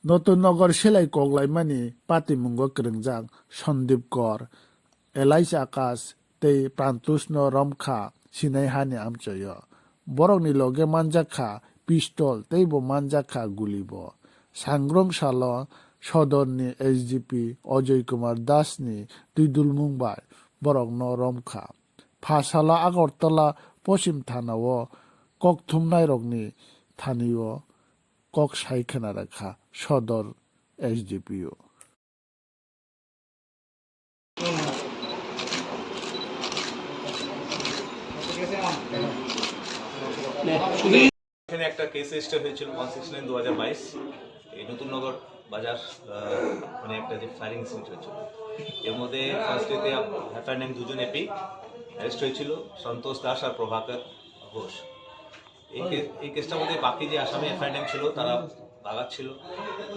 Natun Nagar Silai Koklaimani Patimunggo Kwrwngjak Sandip Kor Elais Akas tei Prantusno Romjakkha sinai hani amchayo borokni loge manjakha pistol tei bo manjakha guli bo sangrong salo sodorni SDP Ajay Kumar Das ni tuidulmung bai borokno Romjakkha phasala Agartala posim thanao kokthumnai rokni thanio kok saikhaina rakha sodor SDPO এখানে একটা case register হয়েছিল 169/2022 এই নতুন নগর বাজার মানে একটা যে firing incident হয়েছিল এর মধ্যে ফার্স্ট ডেতে এফআইআর নেম দুজন এপি অ্যারেস্ট হয়েছিল সন্তোষ দাস আর প্রভাকর ঘোষ। এই কেসটার মধ্যে বাকি যে আসামি এফআইআর নেম ছিল তারা ভাগাচ্ছিল।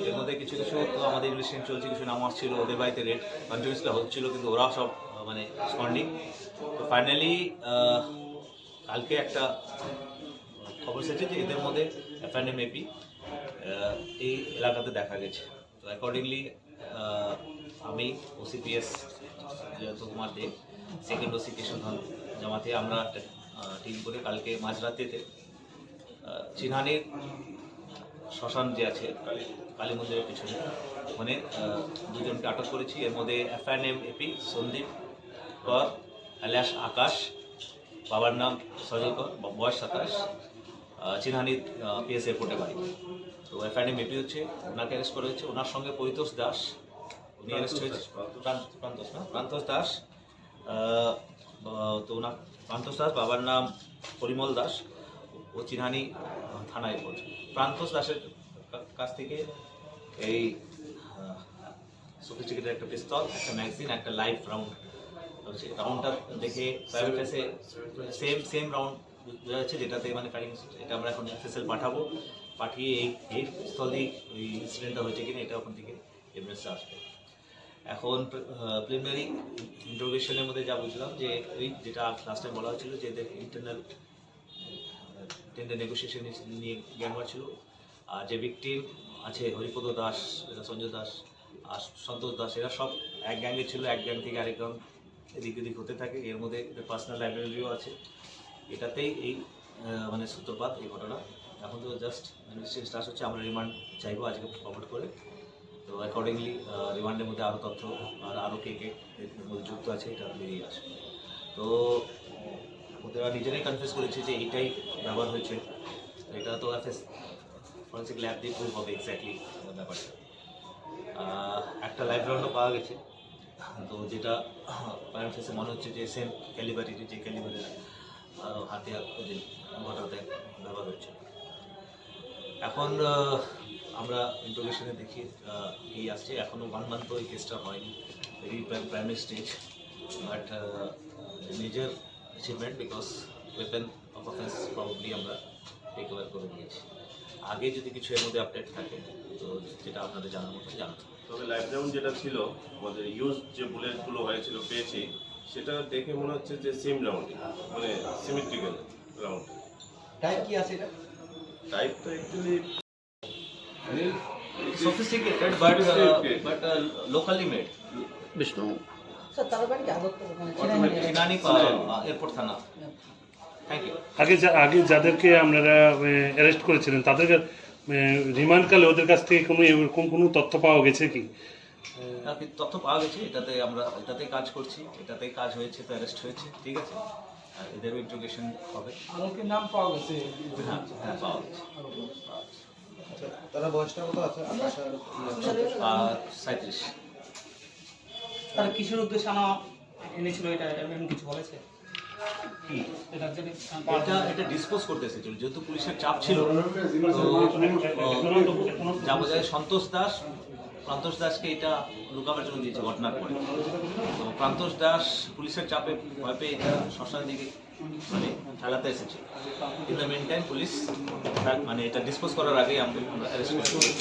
এর মধ্যে কিছু কিছু তো আমাদের ইনভেস্টিগেশন চলছে, কিছু নাম আসছিল, ওদের বাড়িতে রেড কন্টিনিউসলি হচ্ছিল, কিন্তু ওরাও সব মানে স্পন্ডিং। তো ফাইনালি কালকে একটা খবর এসেছে যে এদের মধ্যে এফআইআর নেম এপি এই এলাকাতে দেখা গেছে। তো অ্যাকর্ডিংলি আমি ওসিপিএস কুমার দেব, সেকেন্ড ওসি কৃষ্ণধন জামাতে আমরা একটা টিম করে কালকে মাঝরাতেতে চিনহানির শ্মশান যে আছে কালী মন্দিরের পিছনে ওখানে দুজনকে আটক করেছি। এর মধ্যে এফআইআর নেম এপি সন্দীপ কর আলিয়াস আকাশ, বাবার নাম সজল কর, বয়স 27, চিনহানির পিএস এয়ারপোর্টে বাড়ি। তো এফআইআর নেম এপি হচ্ছে, ওনাকে অ্যারেস্ট করা হয়েছে। ওনার সঙ্গে পরিতোষ দাস, উনি অ্যারেস্ট হয়েছে, প্রান্তোষ দাস। তো ওনার প্রান্তোষ দাস, বাবার নাম পরিমল দাস, ও চিনহানি থানায় পড়ছে। প্রান্তোষ দাসের কাছ থেকে এই সফিস্টিকেটেড একটা পিস্তল, একটা ম্যাগজিন, একটা লাইভ রাউন্ড হচ্ছে। রাউন্ডটা দেখে প্রাইভেট ফেসে সেম রাউন্ড বোঝা যাচ্ছে যেটাতে মানে ফায়ারিং। এটা আমরা এখন এফএসএল পাঠাবো, পাঠিয়ে এই পিস্তল দিয়ে ওই ইনসিডেন্টটা হয়েছে কিনা এটা ওখান থেকে এভিডেন্সটা আসবে। এখন প্রিলিমিনারি ইন্টারোগেশনের মধ্যে যা বুঝলাম যে ওই যেটা লাস্ট টাইম বলা হয়েছিল যে এদের ইন্টারনাল টেন্ডার নেগোসিয়েশন নিয়ে জ্ঞানবার ছিল। আর যে ভিকটিম আছে হরিপদ দাস, সঞ্জয় দাস আর সন্তোষ দাস, এরা সব এক গ্যাংয়ে ছিল। এক গ্যাং থেকে আরেক গ্যাং এদিক ওদিক হতে থাকে। এর মধ্যে পার্সোনাল লাইব্রেরিও আছে। এটাতেই এই মানে সূত্রপাত এই ঘটনা। এখন তো জাস্ট ইনভেস্টিগেশন স্টার্ট হচ্ছে। আমরা রিমান্ড চাইবো আজকে ফরওয়ার্ড করে। তো অ্যাকর্ডিংলি রিমান্ডের মধ্যে আরও তথ্য আর আরও কে এর মধ্যে যুক্ত আছে এটা বেরিয়ে আসে। তো ওরা নিজেরাই কনফিউজ করেছে যে এইটাই ব্যবহার হয়েছে। এটা তো ফরেন্সিক ল্যাব দিয়ে প্রুভ হবে এক্স্যাক্টলি ব্যাপারটা। একটা লাইভ রাউন্ডও পাওয়া গেছে, তো যেটা প্যারেন্ট ফেসে মনে হচ্ছে যে সেম ক্যালিবারিটি, যে ক্যালিবারের হাতিয়ার ওদের ঘটাতে ব্যবহার হচ্ছে। এখন আমরা ইন্টারোগেশনে দেখি এই আসছে। এখনও 1 মান্থ তো এই কেসটা হয়নি, very primary stage, but major achievement because weapon of offence probably আমরা টেক ওভার করে নিয়েছি। আগে যদি কিছু এর মধ্যে আপডেট থাকে তো যেটা আপনাদের জানার মতো জানাতে। তবে লাইভ রাউন্ড যেটা ছিল আমাদের ইউজ যে বুলেটগুলো হয়েছিল পেয়েছি, সেটা দেখে মনে হচ্ছে যে সেম রাউন্ড, মানে সিমেট্রিক্যাল রাউন্ড। টাইপ কি আছে এটা? টাইপ তো actually sophisticated but locally made. Vishnu sir তার বাড়ি কি আগরতলা চিনানি এয়ারপোর্ট থানা। Thank you. আগে যাদেরকে আপনারা অ্যারেস্ট করেছিলেন তাদেরকে রিমান্ডকালে ওদের কাছ থেকে কোনো তথ্য পাওয়া গেছে কি? তথ্য পাওয়া গেছে, এটাতেই কাজ করছি, এটাতেই কাজ হয়েছে, তো অ্যারেস্ট হয়েছে, ঠিক আছে। আর এদেরও ইন্টারোগেশন হবে। আলোকের নাম পাওয়া গেছে। হ্যাঁ পাওয়া গেছে। তারা বয়সটা কত আছে? 37। তারা কিসের উদ্দেশ্যে আনা এনেছিল এটা এমন কিছু বলেছে? এটা ডিসপোজ করতে এসেছিল, যেহেতু পুলিশের চাপ ছিল। যা বোঝা যায় প্রান্তোষ দাসকে এটা লুকাবার জন্য দিয়েছে ঘটনার পরে। তো প্রান্তোষ দাস পুলিশের চাপে ভয় পেয়ে এটা শ্মশানের দিকে মানে ঠেলাতে এসেছে। In the mean time police মানে এটা ডিসপোজ করার আগেই আমরা অ্যারেস্ট করেছি।